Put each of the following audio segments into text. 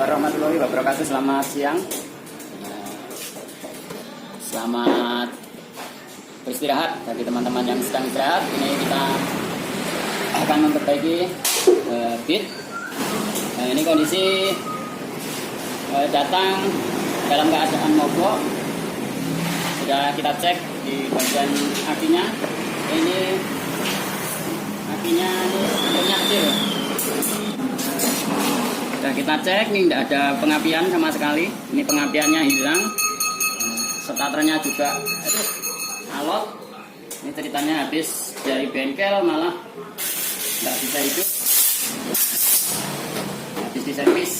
warahmatullahi wabarakatuh. Selamat siang. Selamat beristirahat bagi teman-teman yang sedang istirahat. Ini kita akan memperbaiki bit. Nah, ini kondisi datang dalam keadaan mogok. Sudah kita cek di bagian akinya. Ini akinya punya kecil. Sudah kita cek, ini tidak ada pengapian sama sekali. Ini pengapiannya hilang. Starternya juga alot. Ini ceritanya habis dari bengkel malah nggak bisa hidup. Habis diservis,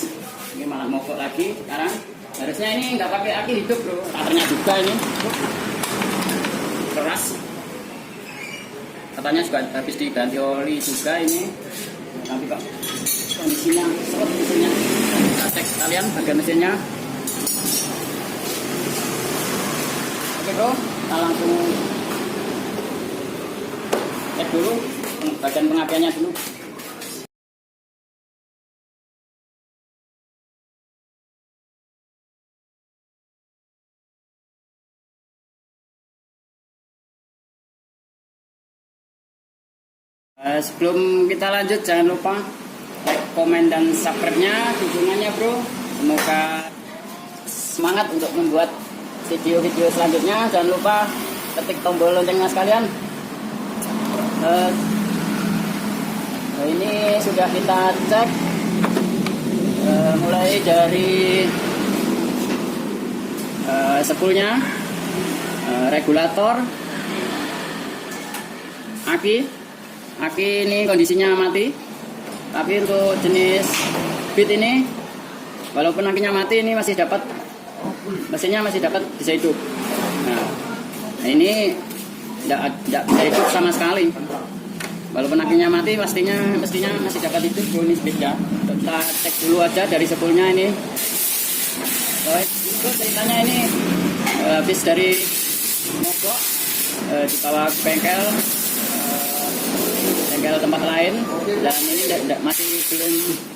ini malah mogok lagi sekarang. Harusnya ini nggak pakai aki hidup bro. Starternya juga ini keras. Katanya juga habis diganti oli juga ini. Tapi kok kondisinya seperti mesinnya. Kita cek sekalian bagian mesinnya. Oke bro, kita langsung cek dulu bagian pengapiannya dulu. Sebelum kita lanjut, jangan lupa like, komen, dan subscribe-nya, dukungannya bro. Semoga semangat untuk membuat video-video selanjutnya. Jangan lupa ketik tombol loncengnya sekalian. Ini sudah kita cek mulai dari spoolnya, regulator, aki ini kondisinya mati. Tapi untuk jenis bit ini, walaupun akinya mati, ini masih dapat, mesinnya masih dapat bisa hidup. Nah ini tidak bisa hidup sama sekali. Walaupun akinya mati, mestinya masih dapat hidup. Ini beda. Kita cek dulu aja dari spoolnya ini. Itu ceritanya ini habis dari mogok, dibawa ke bengkel tempat lain, dan ini masih belum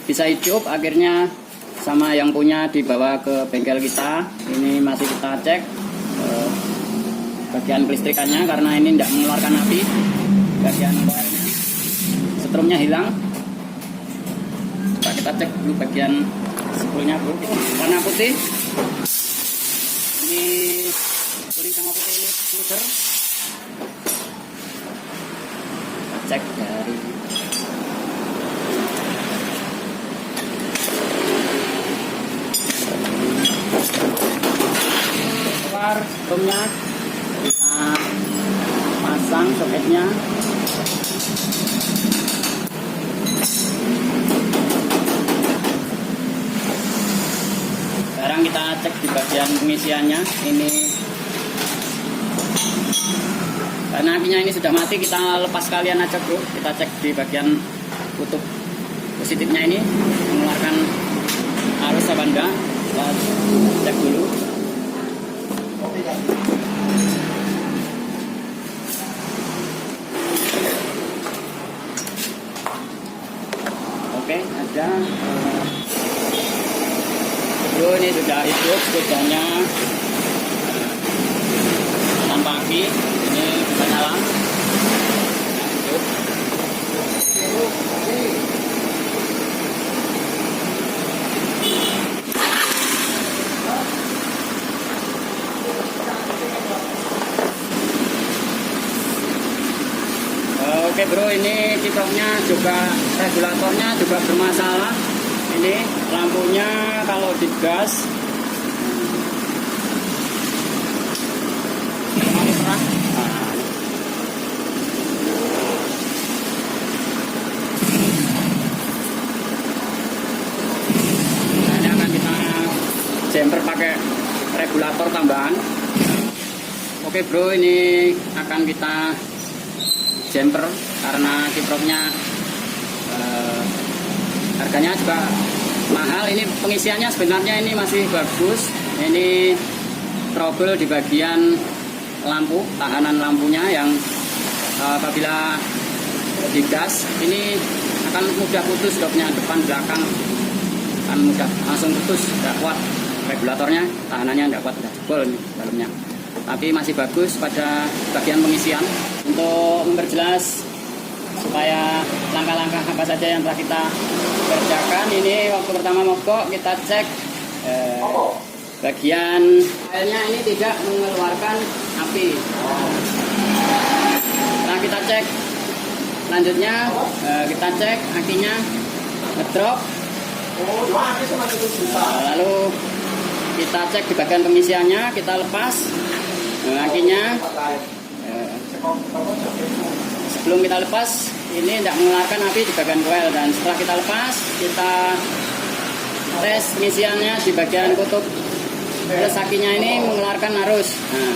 bisa hidup. Akhirnya sama yang punya dibawa ke bengkel kita. Ini masih kita cek bagian kelistrikannya karena ini tidak mengeluarkan api. Bagian wiring-nya, setrumnya hilang. Kita cek dulu bagian spoolnya bro. Warna putih. Ini kuning sama putih ini puter. Cek dari keluar strumnya, kita pasang soketnya. Sekarang kita cek di bagian pengisiannya. Ini karena apinya ini sudah mati, kita lepas sekalian aja bro. Kita cek di bagian kutub positifnya ini mengeluarkan arus apa enggak. Kita cek dulu. Oke, ada. Bro, ini sudah hidup sepedanya tanpa aki. Ini bisa nyala. Hidup. Oke bro, ini kiproknya juga, regulatornya juga bermasalah. Ini lampunya kalau digas ini terang. Ini akan kita jumper pakai regulator tambahan. Oke bro, ini akan kita jumper karena kiproknya harganya juga mahal. Ini pengisiannya sebenarnya ini masih bagus. Ini trouble di bagian lampu, tahanan lampunya yang apabila digas ini akan mudah putus stopnya depan belakang. kan mudah langsung putus, tidak kuat regulatornya, tahanannya tidak kuat, sudah jebol ini dalamnya. Tapi masih bagus pada bagian pengisian. Untuk memperjelas supaya langkah-langkah apa saja yang telah kita kerjakan, ini waktu pertama mogok kita cek bagian filenya ini tidak mengeluarkan api. Setelah kita cek, selanjutnya kita cek akinya ngedrop. Lalu kita cek di bagian pengisiannya, kita lepas akinya. Sebelum kita lepas, ini tidak mengeluarkan api di bagian coil, dan setelah kita lepas, kita tes pengisiannya di bagian kutub. Terus akinya ini mengeluarkan arus. Nah,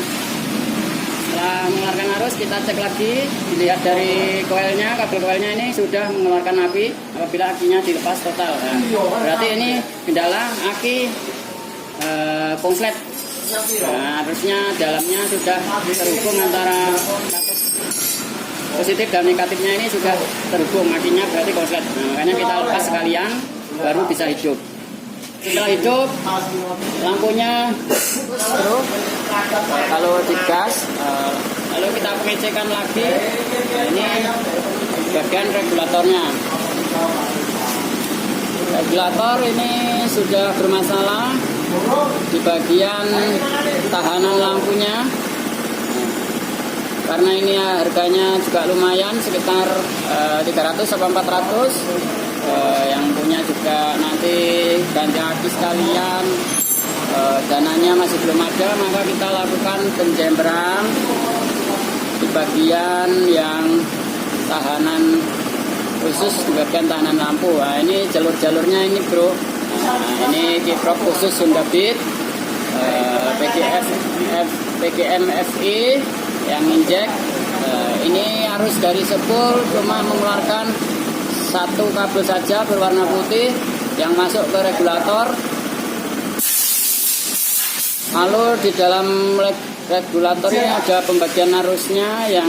setelah mengeluarkan arus, kita cek lagi, dilihat dari koilnya, kabel koilnya ini sudah mengeluarkan api apabila akinya dilepas total. Nah, berarti ini kendala aki konslet. Nah, arusnya dalamnya sudah terhubung antara positif dan negatifnya, ini sudah terhubung, akinya berarti konslet. Nah, makanya kita lepas sekalian baru bisa hidup. Setelah hidup, lampunya strobe. Kalau digas, lalu kita pengecekan lagi. Ini bagian regulatornya. Regulator ini sudah bermasalah di bagian tahanan lampunya. Karena ini harganya juga lumayan, sekitar 300 sampai 400. Yang punya juga nanti ganti aki sekalian, dananya masih belum ada, maka kita lakukan penjemberan di bagian yang tahanan khusus, di bagian tahanan lampu. Nah, ini jalur-jalurnya ini bro. Nah, ini kiprop khusus Honda Beat PGM FE yang injek. Ini arus dari sepul cuma mengeluarkan satu kabel saja berwarna putih yang masuk ke regulator. Lalu di dalam regulator ini ada pembagian arusnya yang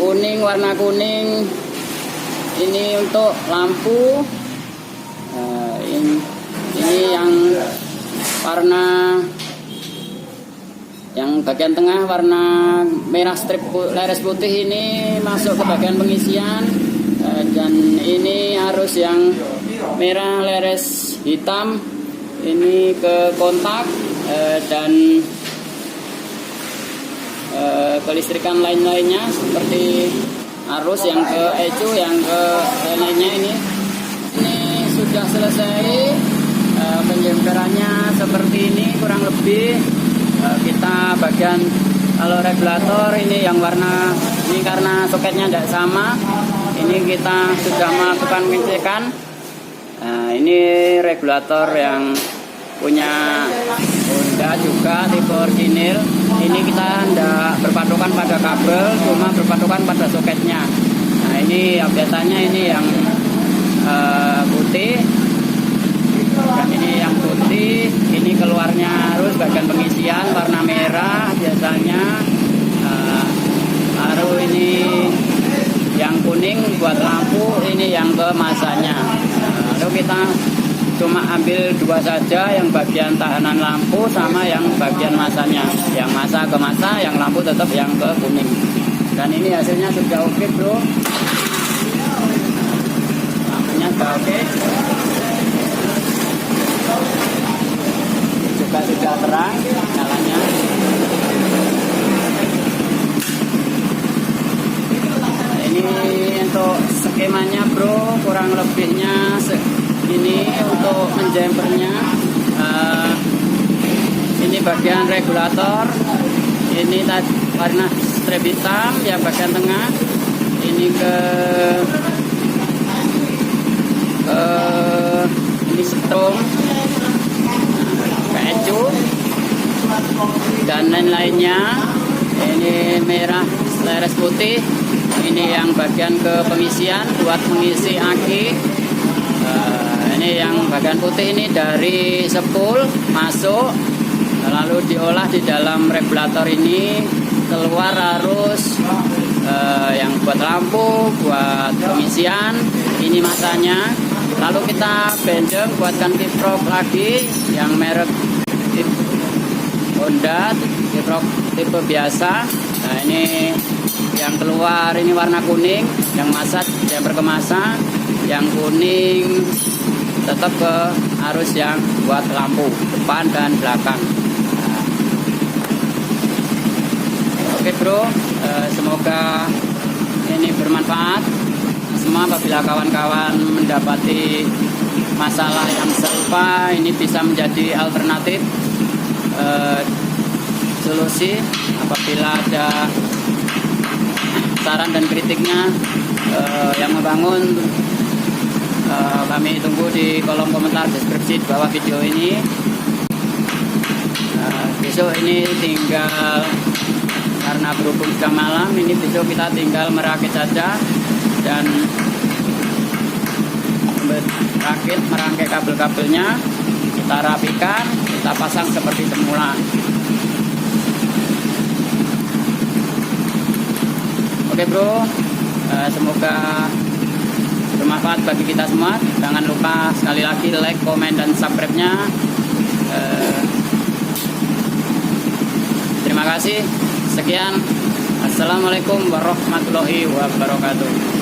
kuning, warna kuning. Ini untuk lampu. Ini yang warna, yang bagian tengah warna merah strip leres putih ini masuk ke bagian pengisian, dan ini arus yang merah leres hitam ini ke kontak, dan kelistrikan lain-lainnya seperti arus yang ke ECU, yang ke lainnya. Ini sudah selesai penjemberannya seperti ini kurang lebih. Kita bagian, kalau regulator ini yang warna ini karena soketnya tidak sama, ini kita sudah melakukan pengecekan. Nah, ini regulator yang punya Honda juga tipe original. Ini kita tidak berpatokan pada kabel, cuma berpatokan pada soketnya. Nah, ini biasanya ini yang putih. Dan ini yang putih, ini keluarnya arus bagian pengisian warna merah biasanya. Lalu ini yang kuning buat lampu, ini yang ke masanya. Lalu kita cuma ambil dua saja, yang bagian tahanan lampu sama yang bagian masanya. Yang masa ke masa, yang lampu tetap yang ke kuning. Dan ini hasilnya sudah oke bro. Lampunya sudah oke. Juga sudah terang nyalanya. Nah, ini untuk skemanya bro, kurang lebihnya ini untuk menjempernya. Ini bagian regulator, ini warna strip hitam yang bagian tengah, ini ini setrum, ECU dan lain-lainnya. Ini merah leres putih, ini yang bagian ke pengisian buat mengisi aki. Ini yang bagian putih ini dari sepul masuk, lalu diolah di dalam regulator ini, keluar arus yang buat lampu, buat pengisian. Ini masanya. Lalu kita bendeng, buatkan kiprok lagi yang merek Honda, kiprok tipe biasa. Nah ini yang keluar ini warna kuning, yang masat yang berkemasan, yang kuning tetap ke arus yang buat lampu depan dan belakang. Nah. Oke bro, semoga ini bermanfaat semua. Apabila kawan-kawan mendapati masalah yang serupa, ini bisa menjadi alternatif solusi. Apabila ada saran dan kritiknya yang membangun, kami tunggu di kolom komentar deskripsi di bawah video ini. Besok ini tinggal, karena berhubung sudah malam, ini besok kita tinggal merakit saja dan merangkai kabel-kabelnya, kita rapikan, kita pasang seperti semula. Oke bro, semoga bermanfaat bagi kita semua. Jangan lupa sekali lagi like, komen, dan subscribe-nya. Terima kasih. Sekian. Assalamualaikum warahmatullahi wabarakatuh.